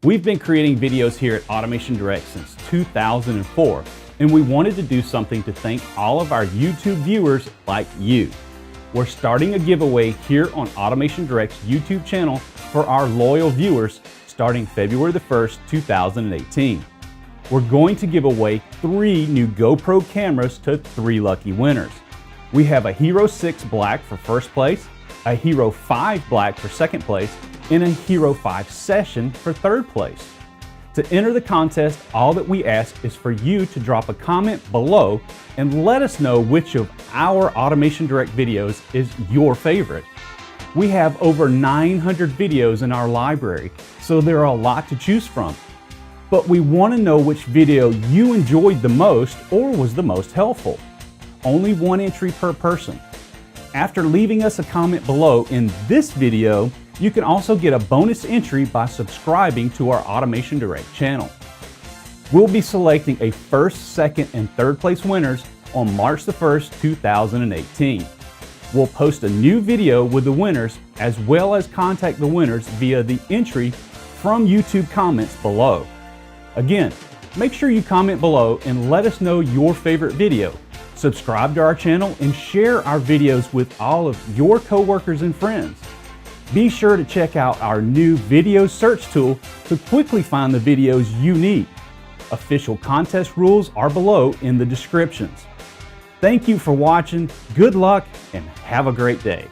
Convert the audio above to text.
We've been creating videos here at Automation Direct since 2004, and we wanted to do something to thank all of our YouTube viewers like you. We're starting a giveaway here on Automation Direct's YouTube channel for our loyal viewers starting February the 1st, 2018. We're going to give away 3 new GoPro cameras to 3 lucky winners. We have a Hero 6 Black for first place, a Hero 5 Black for second place, and a Hero 5 Session for third place. To enter the contest, all that we ask is for you to drop a comment below and let us know which of our Automation Direct videos is your favorite. We have over 900 videos in our library, so there are a lot to choose from. But we want to know which video you enjoyed the most or was the most helpful. Only 1 entry per person. After leaving us a comment below in this video, you can also get a bonus entry by subscribing to our Automation Direct channel. We'll be selecting a first, second, and third place winners on March the 1st, 2018. We'll post a new video with the winners as well as contact the winners via the entry from YouTube comments below. Again, make sure you comment below and let us know your favorite video. Subscribe to our channel and share our videos with all of your coworkers and friends. Be sure to check out our new video search tool to quickly find the videos you need. Official contest rules are below in the descriptions. Thank you for watching, good luck, and have a great day.